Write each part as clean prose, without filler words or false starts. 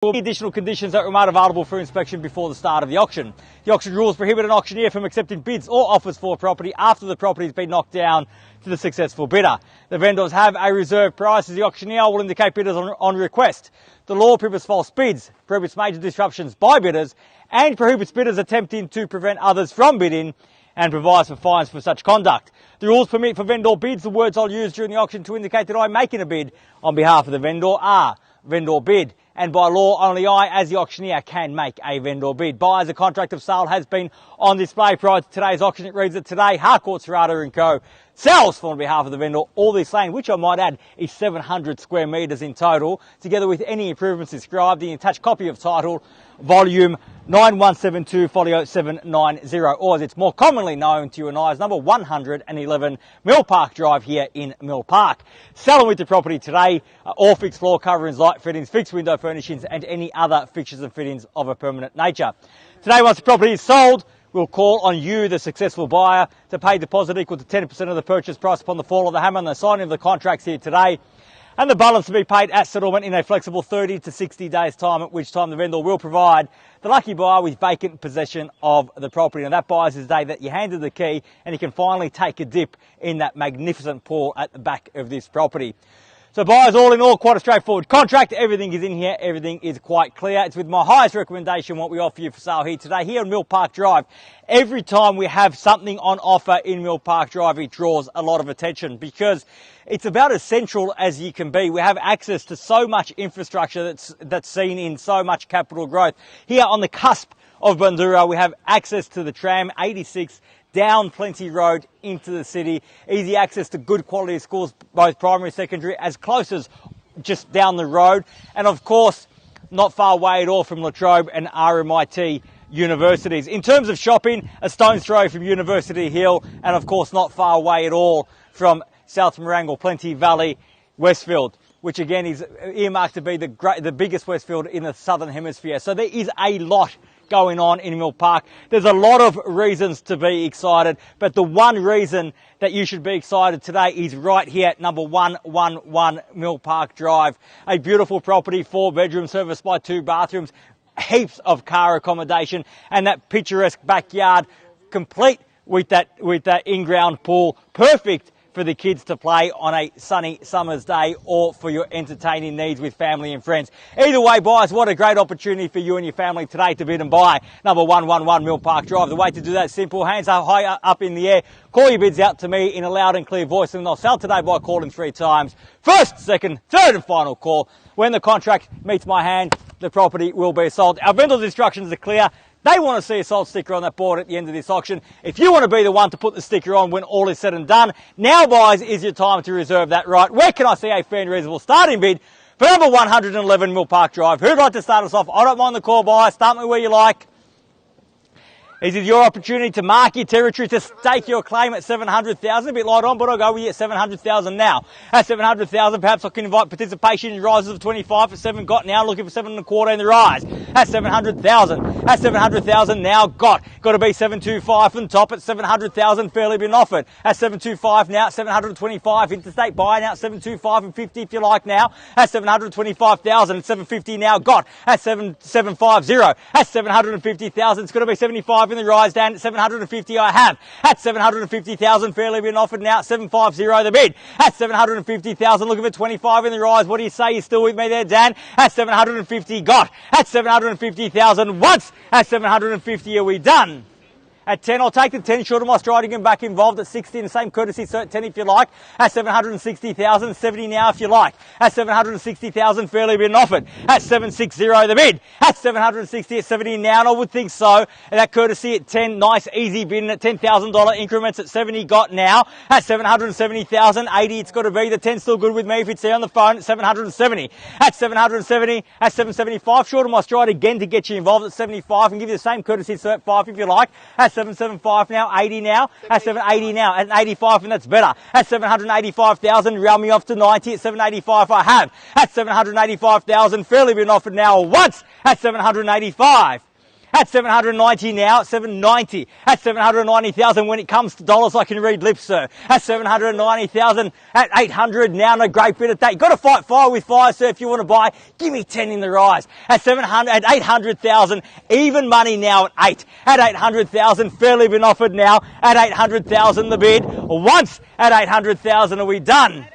Additional conditions that were made available for inspection before the start of the auction. The auction rules prohibit an auctioneer from accepting bids or offers for a property after the property has been knocked down to the successful bidder. The vendors have a reserve price as the auctioneer will indicate bidders on request. The law prohibits false bids, prohibits major disruptions by bidders, and prohibits bidders attempting to prevent others from bidding, and provides for fines for such conduct. The rules permit for vendor bids. The words I'll use during the auction to indicate that I'm making a bid on behalf of the vendor are vendor bid. And by law, only I, as the auctioneer, can make a vendor bid. Buyers, a contract of sale has been on display prior to today's auction. It reads that today, Harcourts, Rata & Co. sells for on behalf of the vendor all this land, which I might add is 700 square metres in total, together with any improvements described. The attached copy of title, volume 9172 folio 790, or as it's more commonly known to you and I as number 111 Mill Park Drive here in Mill Park. Selling with the property today, all fixed floor coverings, light fittings, fixed window furnishings and any other fixtures and fittings of a permanent nature. Today, once the property is sold, we'll call on you, the successful buyer, to pay deposit equal to 10% of the purchase price upon the fall of the hammer and the signing of the contracts here today, and the balance to be paid at settlement in a flexible 30 to 60 days time, at which time the vendor will provide the lucky buyer with vacant possession of the property. And that buyer's the day that you handed the key and you can finally take a dip in that magnificent pool at the back of this property. So buyers, all in all, quite a straightforward contract. Everything is in here. Everything is quite clear. It's with my highest recommendation what we offer you for sale here today, here on Mill Park Drive. Every time we have something on offer in Mill Park Drive, it draws a lot of attention because it's about as central as you can be. We have access to so much infrastructure that's seen in so much capital growth. Here on the cusp of Bundoora, we have access to the tram 86 down Plenty Road into the city, easy access to good quality schools, both primary, secondary, as close as just down the road, and of course not far away at all from La Trobe and RMIT universities. In terms of shopping, a stone's throw from University Hill, and of course not far away at all from South Marangal, Plenty Valley, Westfield, which again is earmarked to be the biggest Westfield in the Southern Hemisphere. So there is a lot going on in Mill Park. There's a lot of reasons to be excited, but the one reason that you should be excited today is right here at number 111 Mill Park Drive. A beautiful property, 4 bedrooms, serviced by 2 bathrooms, heaps of car accommodation, and that picturesque backyard, complete with that in-ground pool, perfect for the kids to play on a sunny summer's day or for your entertaining needs with family and friends. Either way, buyers, what a great opportunity for you and your family today to bid and buy number 111 Mill Park Drive. The way to do that is simple. Hands are high up in the air. Call your bids out to me in a loud and clear voice, and they'll sell today by calling 3 times. First, second, third and final call. When the contract meets my hand, the property will be sold. Our vendor's instructions are clear. They want to see a sold sticker on that board at the end of this auction. If you want to be the one to put the sticker on when all is said and done, now, buyers, is your time to reserve that right. Where can I see a fair and reasonable starting bid for number 111 Mill Park Drive? Who'd like to start us off? I don't mind the call, buyer. Start me where you like. Is it your opportunity to mark your territory, to stake your claim at 700,000? A bit light on, but I'll go with you at 700,000 now. At 700,000, perhaps I can invite participation in rises of 25 for 7 got now, looking for 7 1/4 in the rise. At 700,000. At 700,000 now got. Got to be 725 from top at 700,000, fairly been offered. At 725 now, at 725, interstate buy now, 725 and 50 if you like now. At 725,000, at 750 now got. At 750, at 750,000, it's got to be 75 in the rise, down at 750 I have. At 750,000, fairly been offered now, 750 the bid. At 750,000, looking for 25 in the rise. What do you say? You're still with me there, Dan? At 750 got. At 750,000 once. At 750 are we done? At 10, I'll take the 10 short of my striding and back involved at 60 and the same courtesy cert 10 if you like. At 760,000, 70 now if you like. At 760,000, fairly been offered. At 760 the bid. At 760 at 70 now, and I would think so. And that courtesy at 10, nice easy bidding at $10,000 increments at 70 got now. At 770,000, 80 it's got to be. The 10 still good with me if it's there on the phone at 770. At 770, at 775 short of my stride again to get you involved at 75 and give you the same courtesy cert 5 if you like. At 775 now, 80 now, at 780 now, at 85 and that's better. At 785,000, round me off to 90, at 785 I have. At 785,000, fairly been offered now once, at 785. At 790 now, 790. At 790,000, when it comes to dollars, I can read lips, sir. At 790,000, at 800 now, no great bit of that. You've got to fight fire with fire, sir, if you want to buy. Give me 10 in the rise. At 700, at 800,000, even money now at 8. At 800,000, fairly been offered now. At 800,000, the bid. Once at 800,000, are we done?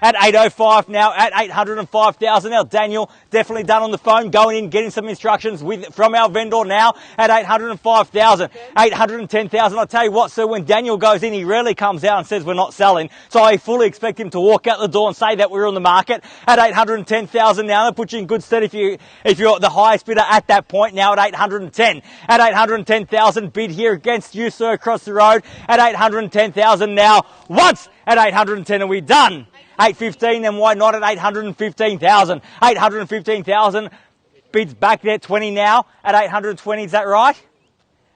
At 805 now, at 805,000. Now, Daniel, definitely done on the phone, going in, getting some instructions from our vendor now at 805,000. 810,000. I'll tell you what, sir, when Daniel goes in, he rarely comes out and says we're not selling. So I fully expect him to walk out the door and say that we're on the market at 810,000 now. That puts you in good stead if you're the highest bidder at that point now at 810. At 810,000, bid here against you, sir, across the road at 810,000 now. Once at 810, are we done? 815, then why not at 815,000? 815,000, bids back there, 20 now, at 820, is that right?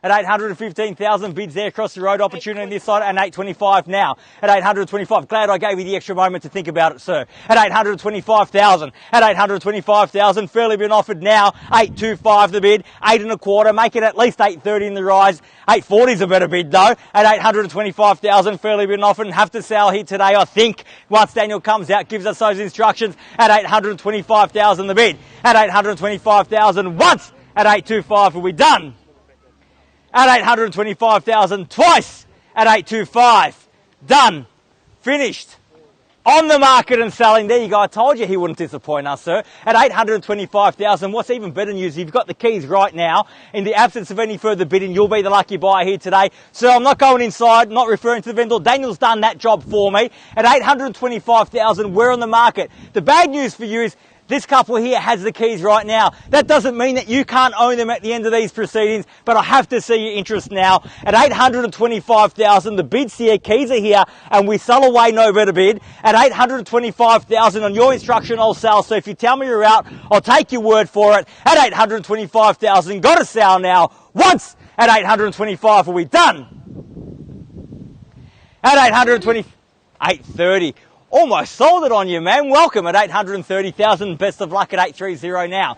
At 815,000, bids there across the road, opportunity on this side, and 825 now. At 825, glad I gave you the extra moment to think about it, sir. At 825,000, at 825,000, fairly been offered now, 825 the bid, 8 and a quarter, make it at least 830 in the rise. 840 is a better bid though, at 825,000, fairly been offered, and have to sell here today, I think, once Daniel comes out, gives us those instructions, at 825,000 the bid. At 825,000 once, at 825 are we done? At 825,000 twice at 825. Done. Finished. On the market and selling. There you go. I told you he wouldn't disappoint us, sir. At 825,000. What's even better news, you've got the keys right now. In the absence of any further bidding, you'll be the lucky buyer here today. Sir, I'm not going inside, not referring to the vendor. Daniel's done that job for me. At 825,000, we're on the market. The bad news for you is this couple here has the keys right now. That doesn't mean that you can't own them at the end of these proceedings, but I have to see your interest now. At 825,000, the bids here, keys are here, and we sell away no better bid. At 825,000, on your instruction, I'll sell. So if you tell me you're out, I'll take your word for it. At 825,000, got to sell now. Once at 825, are we done? At 830. Almost sold it on you, man. Welcome at 830,000. Best of luck at 830 now.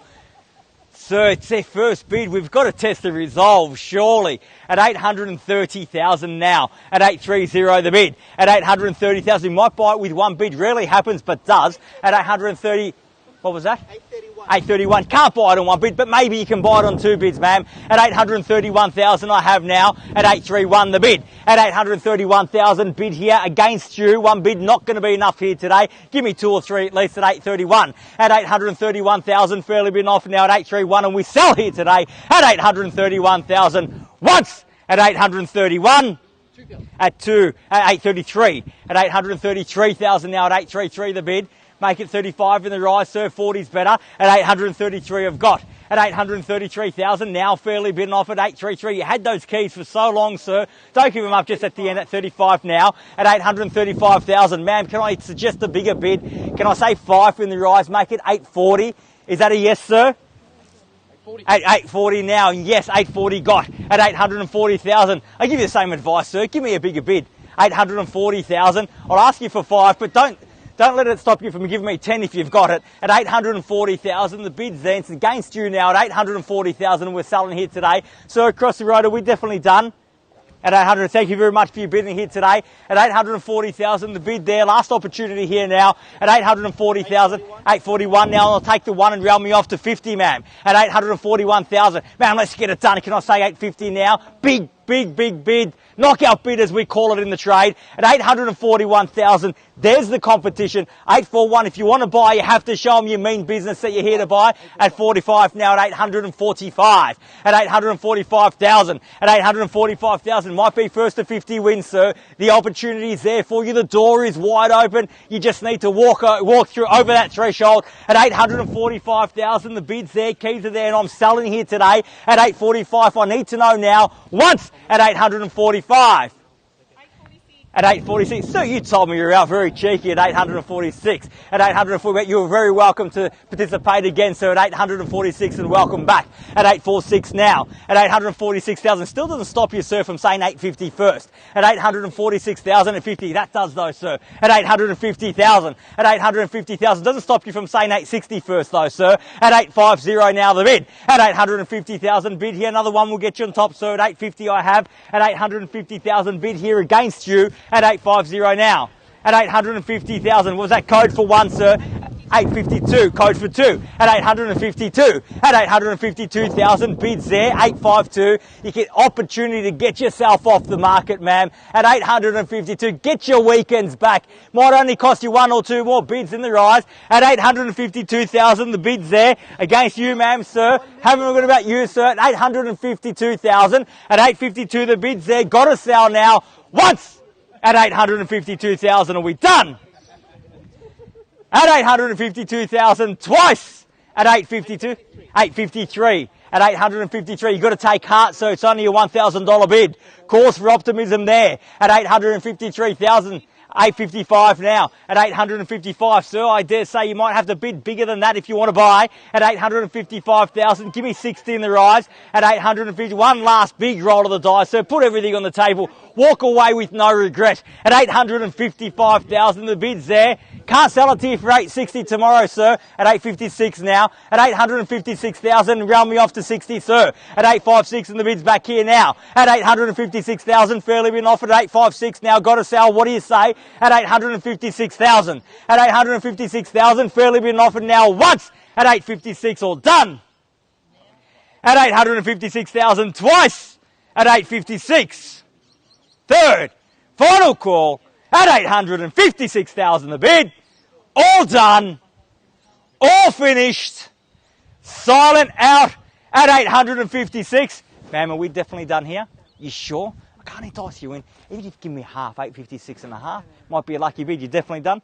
Sir, it's their first bid. We've got to test the resolve, surely. At 830,000 now. At 830 the bid. At 830,000. You might buy it with one bid. Rarely happens, but does. At 830... What was that? 831. Can't buy it on one bid, but maybe you can buy it on two bids, ma'am. At 831,000 I have now. At 831 the bid. At 831,000 bid here against you. One bid not going to be enough here today. Give me two or three at least at 831. At 831,000 fairly been off now at 831 and we sell here today at 831,000. Once at 831. At 833. At 833,000 now at 833 the bid. Make it 35 in the rise, sir. 40's better. At 833 I've got. At 833,000, now fairly bidden off at 833. You had those keys for so long, sir. Don't give them up just at the end at 35 now. At 835,000. Ma'am, can I suggest a bigger bid? Can I say 5 in the rise? Make it 840. Is that a yes, sir? 840. At 840 now. Yes, 840 got. At 840,000. I give you the same advice, sir. Give me a bigger bid. 840,000. I'll ask you for 5, but don't let it stop you from giving me 10 if you've got it. At 840,000, the bid's there. It's against you now at 840,000 and we're selling here today. So across the road, are we definitely done? At 800, thank you very much for your bidding here today. At 840,000, the bid there. Last opportunity here now. At 840,000, 841 now. I'll take the one and round me off to 50, ma'am. At 841,000. Ma'am, let's get it done. Can I say 850 now? Big bid. Knockout bid, as we call it in the trade, at 841,000. There's the competition. 841. If you want to buy, you have to show them you mean business that you're here to buy. At 45 now, at 845. At 845,000. At 845,000. Might be first to 50 wins, sir. The opportunity is there for you. The door is wide open. You just need to walk through over that threshold. At 845,000, the bid's there, keys are there, and I'm selling here today. At 845, I need to know now. Once at 845. At 846, so you told me you were out very cheeky at 846. At 840, you were very welcome to participate again, sir, at 846, and welcome back at 846 now. At 846,000, still doesn't stop you, sir, from saying 850 first. At 846,050, that does though, sir. At 850,000, at 850,000, doesn't stop you from saying 860 first though, sir. At 850 now the bid. At 850,000 bid here, another one will get you on top, sir. At 850 I have. At 850,000 bid here against you. At 850 now. At 850,000, what was that code for one, sir? 852, code for two. At 852. At 852,000, bids there, 852. You get opportunity to get yourself off the market, ma'am. At 852, get your weekends back. Might only cost you one or two more bids in the rise. At 852,000, the bids there against you, ma'am, sir. Haven't forgotten about you, sir. At 852,000. At 852, the bids there. Got to sell now. Once. At 852,000, are we done? At 852,000, twice. At 852, 853. At 853, you've got to take heart, so it's only a $1,000 bid. Cause for optimism there. At 853,000, 855 now. At 855, sir, I dare say you might have to bid bigger than that if you want to buy. At 855,000, give me 60 in the rise. At 850, one last big roll of the dice, sir. Put everything on the table. Walk away with no regret. At 855,000, the bid's there. Can't sell it to you for 860 tomorrow, sir. At 856 now. At 856,000, round me off to 60, sir. At 856, and the bid's back here now. At 856,000, fairly been offered at 856 now. Got to sell. What do you say? At 856,000. At 856,000, fairly been offered now once. At 856, all done. At 856,000, twice. At 856. Third, final call. At 856,000 the bid. All done. All finished. Silent out at 856. Ma'am, are we definitely done here? You sure? I can't entice you in. Even if you give me half, 856 and a half, might be a lucky bid. You're definitely done.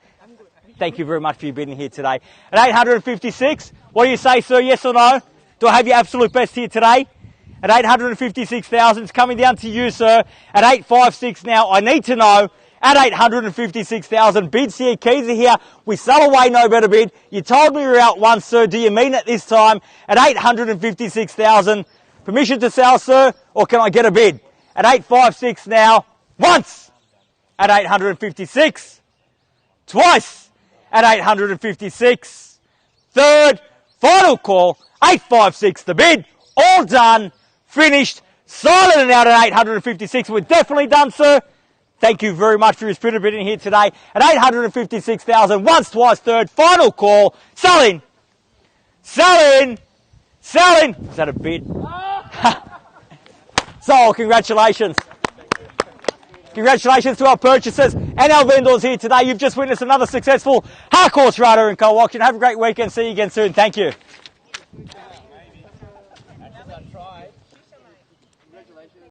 Thank you very much for your bidding here today. At 856, what do you say, sir? Yes or no? Do I have your absolute best here today? At 856,000, it's coming down to you, sir. At 856 now, I need to know. At 856,000, bids here, keys are here. We sell away, no better bid. You told me we were out once, sir. Do you mean it this time? At 856,000, permission to sell, sir, or can I get a bid? At 856 now, once. At 856, twice. At 856, third, final call, 856 the bid. All done, finished, silent and out at 856. We're definitely done, sir. Thank you very much for your spirit of bidding here today. At 856,000, once, twice, third, final call, selling, selling, selling. Is that a bid? So, congratulations. Congratulations to our purchasers and our vendors here today. You've just witnessed another successful Harcourts, Rata and Co auction. Have a great weekend. See you again soon. Thank you.